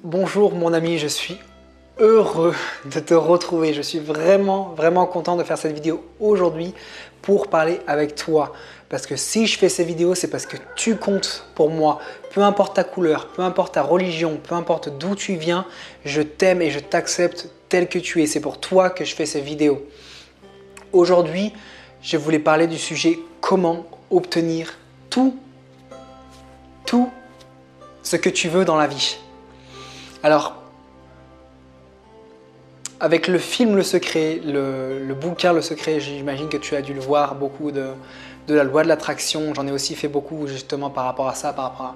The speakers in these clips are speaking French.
Bonjour mon ami, je suis heureux de te retrouver. Je suis vraiment content de faire cette vidéo aujourd'hui pour parler avec toi. Parce que si je fais ces vidéos, c'est parce que tu comptes pour moi. Peu importe ta couleur, peu importe ta religion, peu importe d'où tu viens, je t'aime et je t'accepte tel que tu es. C'est pour toi que je fais ces vidéos. Aujourd'hui, je voulais parler du sujet comment obtenir tout ce que tu veux dans la vie. Alors, avec le film Le Secret, le bouquin Le Secret, j'imagine que tu as dû le voir, beaucoup de la loi de l'attraction. J'en ai aussi fait beaucoup justement par rapport à ça, par rapport à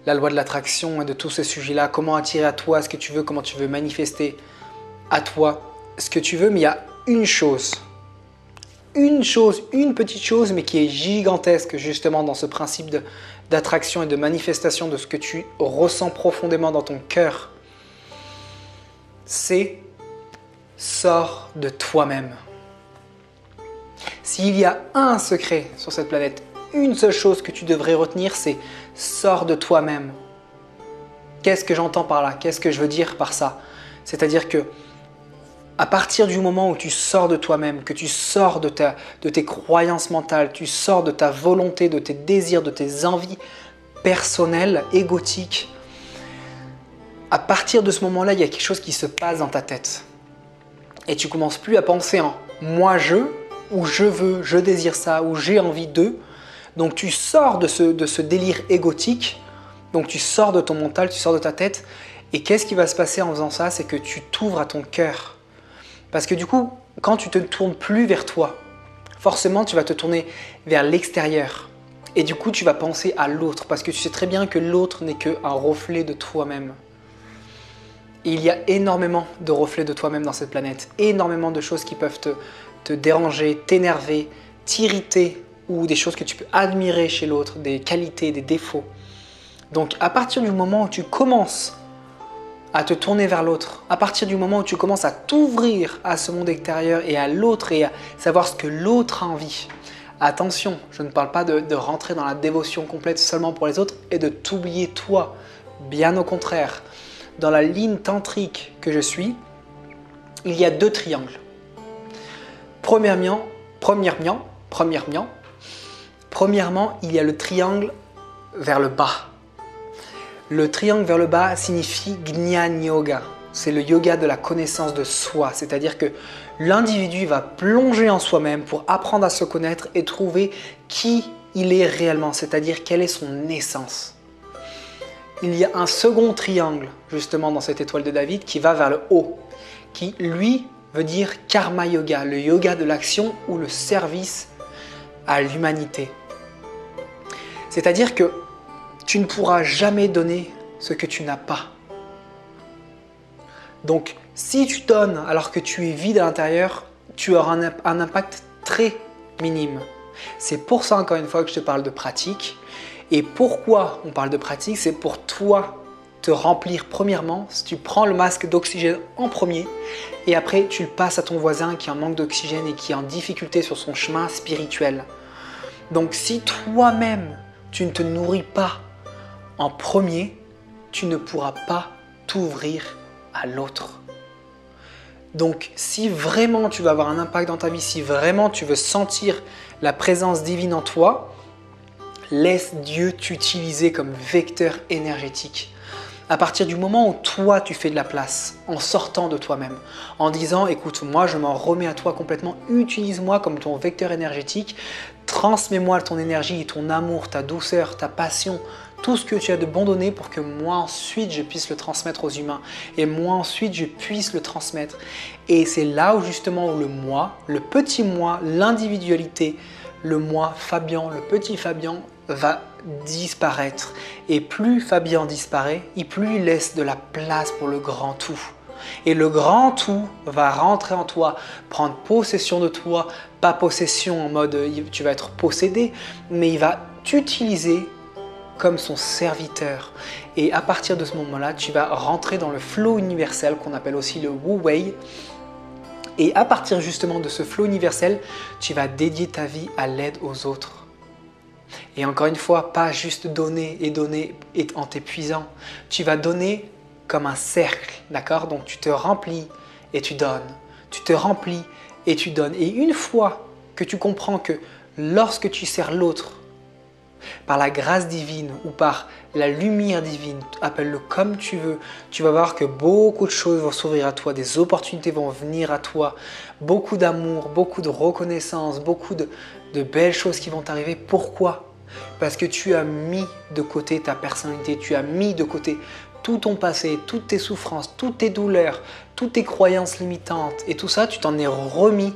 la loi de l'attraction et de tous ces sujets-là. Comment attirer à toi ce que tu veux, comment tu veux manifester à toi ce que tu veux. Mais il y a une petite chose, mais qui est gigantesque justement dans ce principe d'attraction et de manifestation de ce que tu ressens profondément dans ton cœur. C'est sors de toi-même. S'il y a un secret sur cette planète, une seule chose que tu devrais retenir, c'est sors de toi-même. Qu'est-ce que j'entends par là? Qu'est-ce que je veux dire par ça? C'est-à-dire que à partir du moment où tu sors de toi-même, que tu sors de tes croyances mentales, tu sors de ta volonté, de tes désirs, de tes envies personnelles, égotiques, à partir de ce moment-là, il y a quelque chose qui se passe dans ta tête. Et tu ne commences plus à penser en « moi je » ou « je veux »,« je désire ça » ou « j'ai envie de ». Donc tu sors de ce délire égotique, donc tu sors de ton mental, tu sors de ta tête. Et qu'est-ce qui va se passer en faisant ça? C'est que tu t'ouvres à ton cœur. Parce que du coup, quand tu ne te tournes plus vers toi, forcément tu vas te tourner vers l'extérieur. Et du coup, tu vas penser à l'autre parce que tu sais très bien que l'autre n'est qu'un reflet de toi-même. Il y a énormément de reflets de toi-même dans cette planète, énormément de choses qui peuvent te déranger, t'énerver, t'irriter ou des choses que tu peux admirer chez l'autre, des qualités, des défauts. Donc à partir du moment où tu commences à te tourner vers l'autre, à partir du moment où tu commences à t'ouvrir à ce monde extérieur et à l'autre et à savoir ce que l'autre a envie. Attention, je ne parle pas de rentrer dans la dévotion complète seulement pour les autres et de t'oublier toi, bien au contraire. Dans la ligne tantrique que je suis, il y a deux triangles. Premièrement, il y a le triangle vers le bas. Le triangle vers le bas signifie Gnana Yoga. C'est le yoga de la connaissance de soi. C'est-à-dire que l'individu va plonger en soi-même pour apprendre à se connaître et trouver qui il est réellement, c'est-à-dire quelle est son essence. Il y a un second triangle, justement dans cette étoile de David, qui va vers le haut, qui, lui, veut dire Karma Yoga, le yoga de l'action ou le service à l'humanité. C'est-à-dire que tu ne pourras jamais donner ce que tu n'as pas. Donc, si tu donnes alors que tu es vide à l'intérieur, tu auras un impact très minime. C'est pour ça, encore une fois, que je te parle de pratique. Et pourquoi on parle de pratique? C'est pour toi te remplir premièrement. Si tu prends le masque d'oxygène en premier et après tu le passes à ton voisin qui est en manque d'oxygène et qui est en difficulté sur son chemin spirituel. Donc si toi-même tu ne te nourris pas en premier, tu ne pourras pas t'ouvrir à l'autre. Donc si vraiment tu veux avoir un impact dans ta vie, si vraiment tu veux sentir la présence divine en toi, laisse Dieu t'utiliser comme vecteur énergétique. À partir du moment où toi tu fais de la place, en sortant de toi-même, en disant écoute, moi je m'en remets à toi complètement, utilise-moi comme ton vecteur énergétique, transmets-moi ton énergie, ton amour, ta douceur, ta passion, tout ce que tu as de bon donné pour que moi ensuite je puisse le transmettre aux humains et moi ensuite je puisse le transmettre. Et c'est là où justement le moi, le petit moi, l'individualité, le moi Fabien, le petit Fabien va disparaître. Et plus Fabien disparaît, et plus il laisse de la place pour le grand tout. Et le grand tout va rentrer en toi, prendre possession de toi, pas possession en mode tu vas être possédé, mais il va t'utiliser comme son serviteur. Et à partir de ce moment-là, tu vas rentrer dans le flow universel qu'on appelle aussi le Wu Wei. Et à partir justement de ce flow universel, tu vas dédier ta vie à l'aide aux autres. Et encore une fois, pas juste donner et en t'épuisant. Tu vas donner comme un cercle, d'accord? Donc tu te remplis et tu donnes, tu te remplis et tu donnes. Et une fois que tu comprends que lorsque tu sers l'autre, par la grâce divine ou par la lumière divine, appelle-le comme tu veux, tu vas voir que beaucoup de choses vont s'ouvrir à toi, des opportunités vont venir à toi, beaucoup d'amour, beaucoup de reconnaissance, beaucoup de belles choses qui vont t'arriver. Pourquoi? Parce que tu as mis de côté ta personnalité, tu as mis de côté tout ton passé, toutes tes souffrances, toutes tes douleurs, toutes tes croyances limitantes et tout ça, tu t'en es remis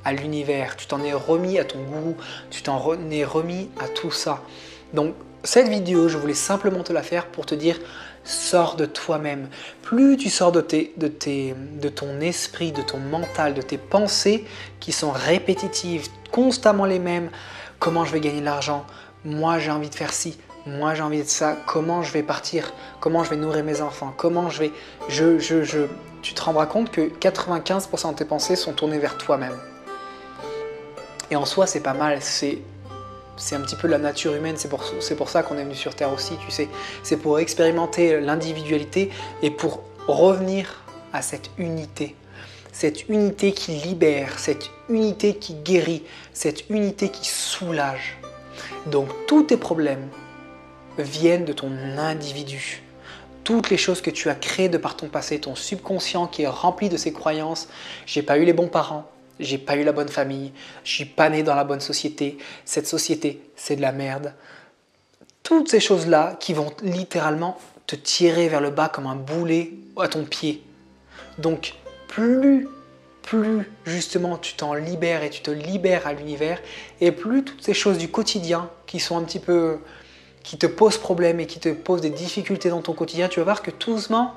à l'univers, tu t'en es remis à ton gourou, tu t'en es remis à tout ça. Donc cette vidéo, je voulais simplement te la faire pour te dire, sors de toi-même. Plus tu sors de ton esprit, de ton mental, de tes pensées qui sont répétitives, constamment les mêmes, comment je vais gagner de l'argent, moi j'ai envie de faire ci, moi j'ai envie de ça, comment je vais partir, comment je vais nourrir mes enfants, comment je vais... Tu te rendras compte que 95% de tes pensées sont tournées vers toi-même. Et en soi, c'est pas mal, c'est un petit peu la nature humaine, c'est pour ça qu'on est venu sur Terre aussi, tu sais. C'est pour expérimenter l'individualité et pour revenir à cette unité. Cette unité qui libère, cette unité qui guérit, cette unité qui soulage. Donc tous tes problèmes viennent de ton individu. Toutes les choses que tu as créées de par ton passé, ton subconscient qui est rempli de ces croyances, j'ai pas eu les bons parents, j'ai pas eu la bonne famille, je suis pas né dans la bonne société, cette société c'est de la merde. Toutes ces choses-là qui vont littéralement te tirer vers le bas comme un boulet à ton pied. Donc plus justement tu t'en libères et tu te libères à l'univers, et plus toutes ces choses du quotidien qui sont un petit peu, qui te posent problème et qui te posent des difficultés dans ton quotidien, tu vas voir que tout doucement,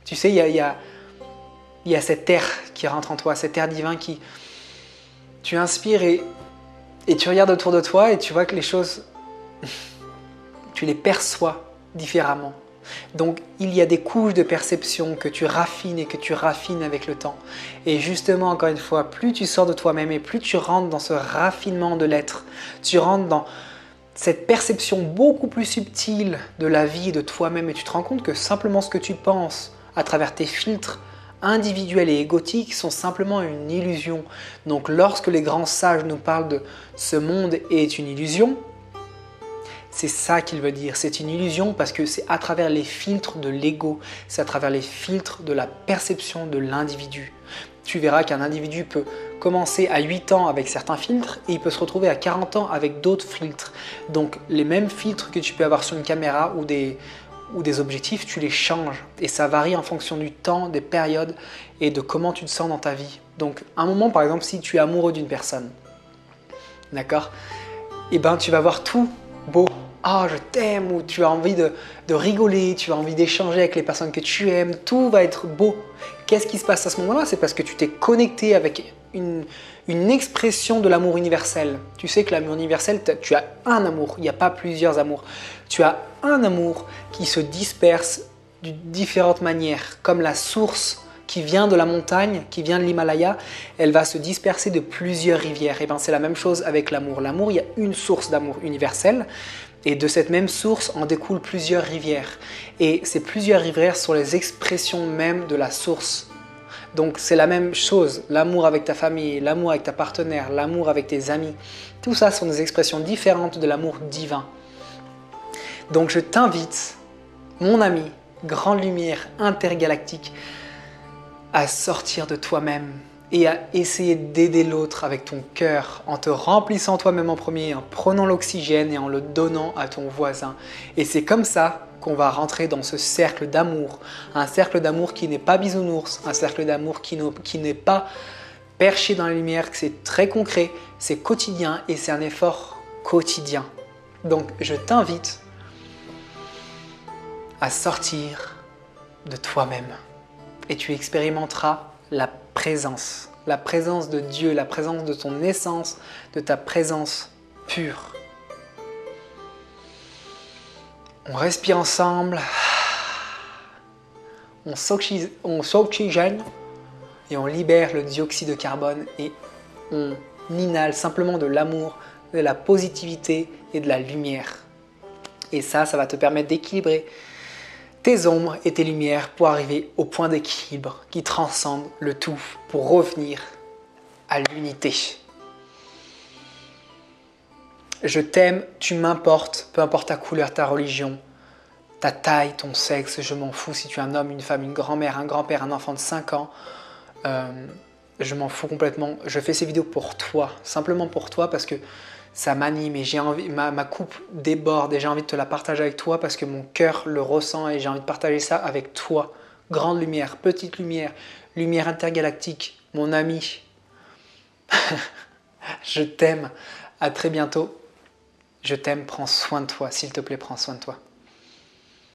tu sais, il y a cet air qui rentre en toi, cet air divin qui... Tu inspires et tu regardes autour de toi et tu vois que les choses, tu les perçois différemment. Donc, il y a des couches de perception que tu raffines et que tu raffines avec le temps. Et justement, encore une fois, plus tu sors de toi-même et plus tu rentres dans ce raffinement de l'être, tu rentres dans cette perception beaucoup plus subtile de la vie et de toi-même et tu te rends compte que simplement ce que tu penses à travers tes filtres individuels et égotiques sont simplement une illusion. Donc lorsque les grands sages nous parlent de ce monde est une illusion, c'est ça qu'il veut dire, c'est une illusion parce que c'est à travers les filtres de l'ego, c'est à travers les filtres de la perception de l'individu. Tu verras qu'un individu peut commencer à 8 ans avec certains filtres et il peut se retrouver à 40 ans avec d'autres filtres. Donc les mêmes filtres que tu peux avoir sur une caméra ou des objectifs, tu les changes et ça varie en fonction du temps, des périodes et de comment tu te sens dans ta vie. Donc à un moment par exemple, si tu es amoureux d'une personne, d'accord, et ben tu vas voir tout beau, ah je t'aime, ou tu as envie de rigoler, tu as envie d'échanger avec les personnes que tu aimes, tout va être beau. Qu'est-ce qui se passe à ce moment-là? C'est parce que tu t'es connecté avec une expression de l'amour universel. Tu sais que l'amour universel, tu as un amour, il n'y a pas plusieurs amours. Tu as un amour qui se disperse de différentes manières, comme la source qui vient de la montagne, qui vient de l'Himalaya, elle va se disperser de plusieurs rivières. Et bien c'est la même chose avec l'amour. L'amour, il y a une source d'amour universel et de cette même source en découlent plusieurs rivières. Et ces plusieurs rivières sont les expressions même de la source. Donc c'est la même chose, l'amour avec ta famille, l'amour avec ta partenaire, l'amour avec tes amis. Tout ça sont des expressions différentes de l'amour divin. Donc je t'invite, mon ami, grande lumière intergalactique, à sortir de toi-même et à essayer d'aider l'autre avec ton cœur, en te remplissant toi-même en premier, en prenant l'oxygène et en le donnant à ton voisin. Et c'est comme ça qu'on va rentrer dans ce cercle d'amour, un cercle d'amour qui n'est pas bisounours, un cercle d'amour qui n'est pas perché dans la lumière, que c'est très concret, c'est quotidien et c'est un effort quotidien. Donc je t'invite à sortir de toi-même. Et tu expérimenteras la présence de Dieu, la présence de ton essence, de ta présence pure. On respire ensemble, on s'oxygène et on libère le dioxyde de carbone et on inhale simplement de l'amour, de la positivité et de la lumière. Et ça va te permettre d'équilibrer tes ombres et tes lumières pour arriver au point d'équilibre qui transcende le tout pour revenir à l'unité. Je t'aime, tu m'importes, peu importe ta couleur, ta religion, ta taille, ton sexe, je m'en fous si tu es un homme, une femme, une grand-mère, un grand-père, un enfant de 5 ans. Je m'en fous complètement. Je fais ces vidéos pour toi, simplement pour toi parce que ça m'anime et j'ai envie, ma coupe déborde et j'ai envie de te la partager avec toi parce que mon cœur le ressent et j'ai envie de partager ça avec toi. Grande lumière, petite lumière, lumière intergalactique, mon ami. Je t'aime. À très bientôt. Je t'aime, prends soin de toi. S'il te plaît, prends soin de toi.